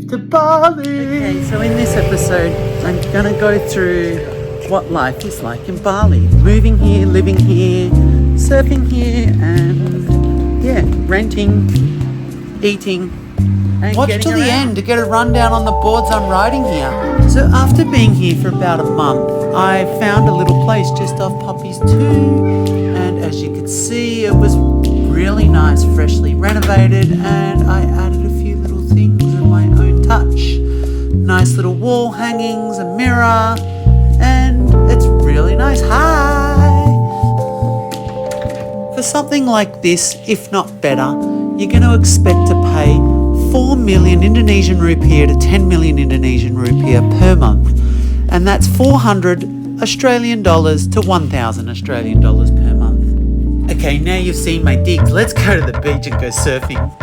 to Bali. Okay, so in this episode, I'm gonna go through what life is like in Bali. Moving here, living here, surfing here, and yeah, renting, eating, and watch till the end to get a rundown on the boards I'm riding here. So after being here for about a month, I found a little place just off Poppy's 2, and as you can see, it was really nice, freshly renovated, and I added a few little things of my own touch. Nice little wall hangings, a mirror, and it's really nice. Hi! For something like this, if not better, you're going to expect to pay 4 million Indonesian rupiah to 10 million Indonesian rupiah per month, and that's 400 Australian dollars to 1,000 Australian dollars per month. Okay, now you've seen my digs, let's go to the beach and go surfing.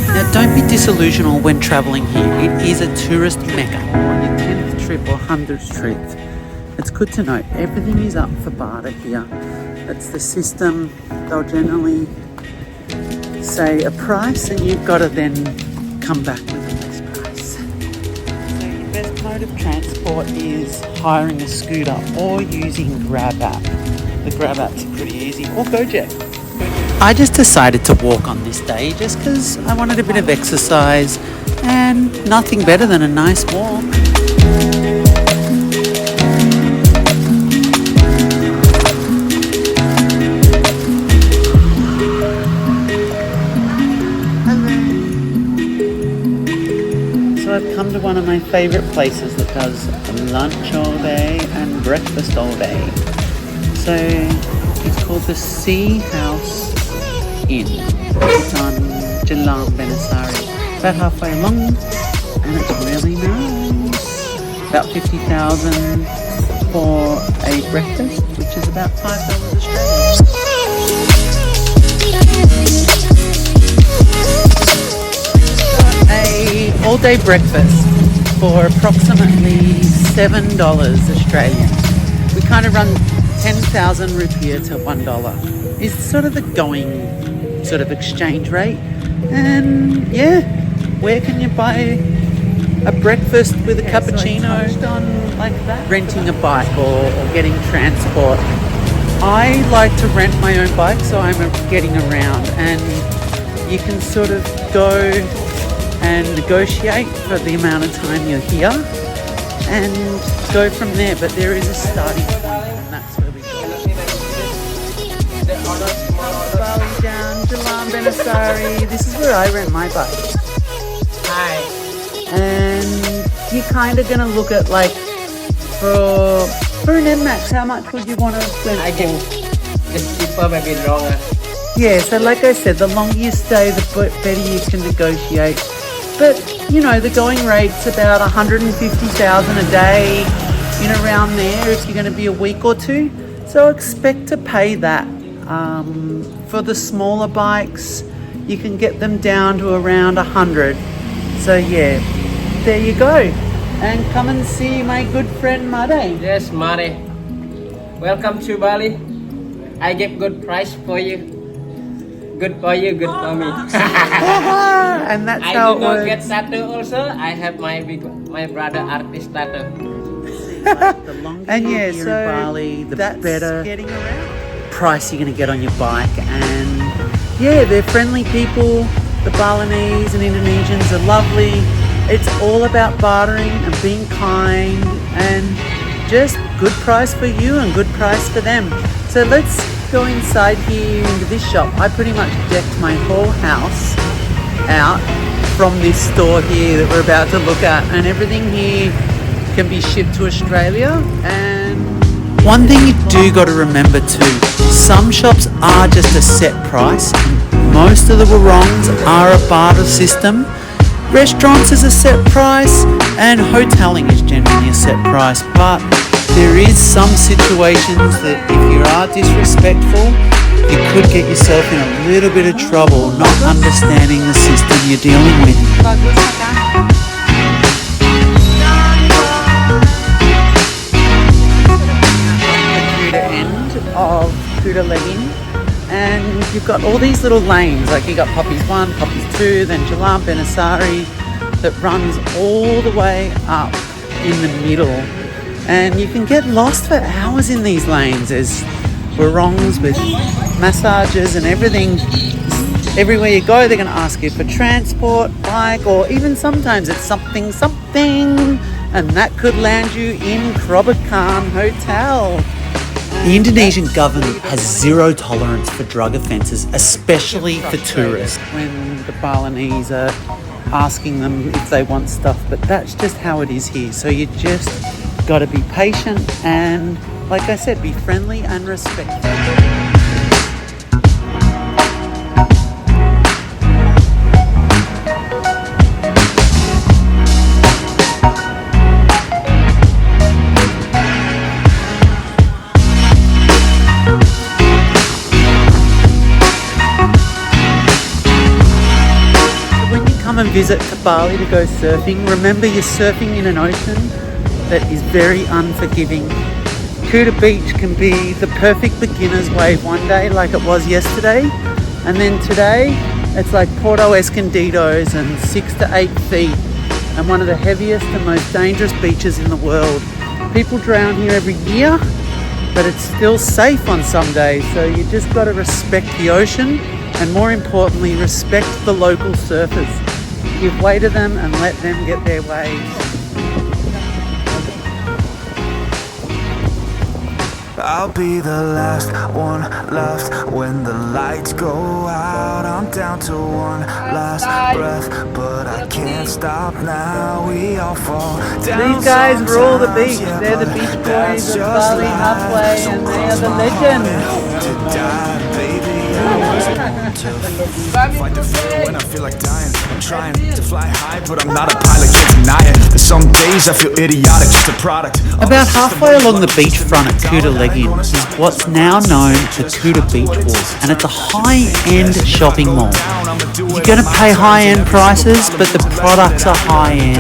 Now don't be disillusional when travelling here. It is a tourist mecca. On your 10th trip or 100th trip, it's good to know everything is up for barter here. That's the system. They'll generally say a price and you've got to then come back with a less price. So your best mode of transport is hiring a scooter or using Grab app. The Grab app's pretty easy, or Gojek. I just decided to walk on this day just because I wanted a bit of exercise and nothing better than a nice walk. Hello. So I've come to one of my favourite places that does lunch all day and breakfast all day. So it's called the Sea House Inn. It's on Jalan Benasari, about halfway along, and it's really nice. About 50,000 for a breakfast, which is about $5 Australian. A all-day breakfast for approximately $7 Australian. We kind of run 10,000 rupiah to $1 is sort of the going sort of exchange rate. And yeah, where can you buy a breakfast with a cappuccino? So on like that, renting a bike or getting transport. I like to rent my own bike, so I'm getting around, and you can sort of go and negotiate for the amount of time you're here and go from there. But there is a starting point, and that's where we go. Bali down, Jalan Benasari. This is where I rent my bike. Hi. And you're kind of going to look at like for an NMAX, how much would you want to rent I can for? just cheaper, maybe longer. Yeah, so like I said, the longer you stay, the better you can negotiate. But, you know, the going rate's about 150,000 a day, in around there if you're going to be a week or two. So expect to pay that. For the smaller bikes, you can get them down to around 100. So yeah, there you go. And come and see my good friend Mare. Yes, Mare. Welcome to Bali. I give good price for you. Good for you, good for me. And that's how I it do not works. get tattoo also. I have my brother artist tattoo. Like, the longer And you're yeah, here so in Bali, the that's better getting around. price you're going to get on your bike. And yeah, they're friendly people. The Balinese and Indonesians are lovely. It's all about bartering and being kind and just good price for you and good price for them. So let's go inside here into this shop. I pretty much decked my whole house out from this store here that we're about to look at, and everything here can be shipped to Australia. And one thing you do got to remember too, some shops are just a set price. Most of the warongs are a barter system. Restaurants is a set price, and hoteling is generally a set price. But there is some situations that if you are disrespectful, you could get yourself in a little bit of trouble not understanding the system you're dealing with. The end of Kuta Legin, and you've got all these little lanes, like you got Poppies 1, Poppies 2, then Jalan Benasari, that runs all the way up in the middle, and you can get lost for hours in these lanes. There's warongs with massages and everything. Everywhere you go, they're going to ask you for transport, bike, or even sometimes it's something, and that could land you in Krobokan Hotel. The Indonesian government has zero tolerance for drug offences, especially for tourists. When the Balinese are asking them if they want stuff, but that's just how it is here. So you just got to be patient and, like I said, be friendly and respectful. And visit to Bali to go surfing, remember you're surfing in an ocean that is very unforgiving. Kuta Beach can be the perfect beginner's wave one day like it was yesterday, and then today it's like Porto Escondido's and 6 to 8 feet and one of the heaviest and most dangerous beaches in the world. People drown here every year, but it's still safe on some days, so you just got to respect the ocean and, more importantly, respect the local surfers. Give way to them and let them get their waves. I'll be the last one left when the lights go out. I'm down to one last breath, but I can't stop now. We all fall down. These guys rule the beach. They're the beach boys of Bali halfway, and they are the legends. To die, baby. Fight the fear when I feel like dying. I'm trying to fly high, but I'm not a pilot, can't deny it. There's some days I feel idiotic, just a product. About halfway along the beachfront at Kuta Legin is what's now known as Kuta Beach Walk, and it's a high-end shopping mall. You're going to pay high-end prices, but the products are high-end.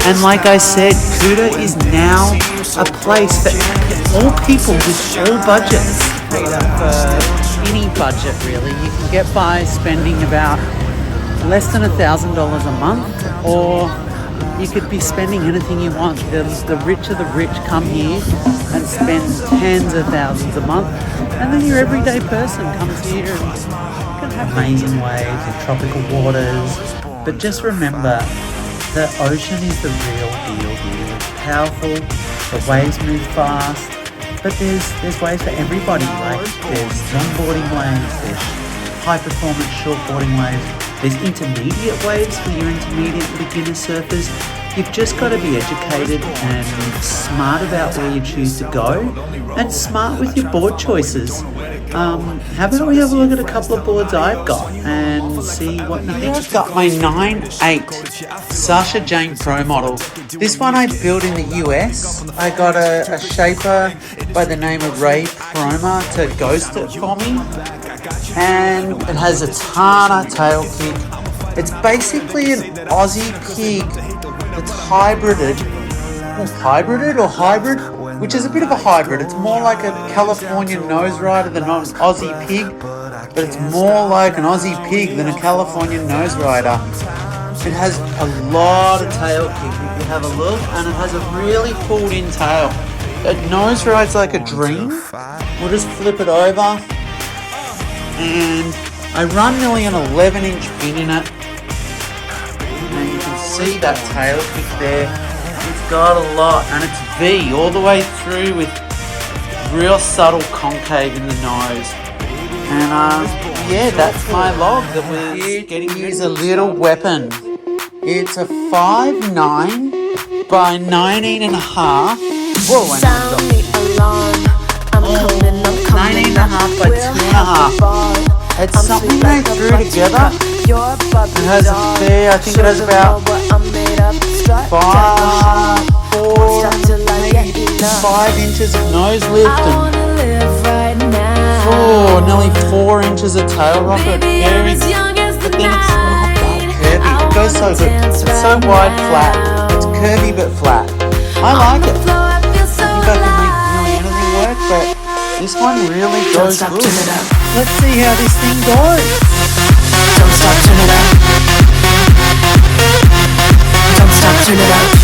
And like I said, Kuta is now a place for all people with all budgets. For any budget, really. You can get by spending about less than $1,000 a month, or you could be spending anything you want. The rich of the rich come here and spend tens of thousands a month, and then your everyday person comes here and can have amazing waves and tropical waters. But just remember, the ocean is the real deal here. It's powerful, the waves move fast, but there's waves for everybody. Like there's longboarding waves, there's high performance shortboarding waves, there's intermediate waves for your intermediate and beginner surfers. You've just got to be educated and smart about where you choose to go, and smart with your board choices. How about we have a look at a couple of boards I've got and see what you think. I've got my 9.8 Sasha Jane Pro model. This one I built in the US. I got a shaper by the name of Ray Proma to ghost it for me. And it has a Tana tail kick. It's basically an Aussie pig that's hybrid, which is a bit of a hybrid. It's more like a California nose rider than an Aussie pig, but it's more like an Aussie pig than a California nose rider. It has a lot of tail kick. you have a look, and it has a really pulled in tail. It nose rides like a dream. We'll just flip it over, and I run nearly an 11-inch fin in it, and you can see that tail kick there. It's got a lot, and it's V all the way through with real subtle concave in the nose. And yeah, that's my log that was getting used. A little weapon. It's a 5'9" by 19.5. Whoa, I know. 19.5 by 2.5. It's something they threw together. It has a fair, I think it has about 5 inches of nose lift and nearly 4 inches of tail rocket. Very, but then it's not that curvy. It goes so good. It's so wide flat. It's curvy but flat. I like it. I think I can make nearly anything work, but this one really goes good. Let's see how this thing goes. Don't stop, turn it up. Don't stop, turn it up.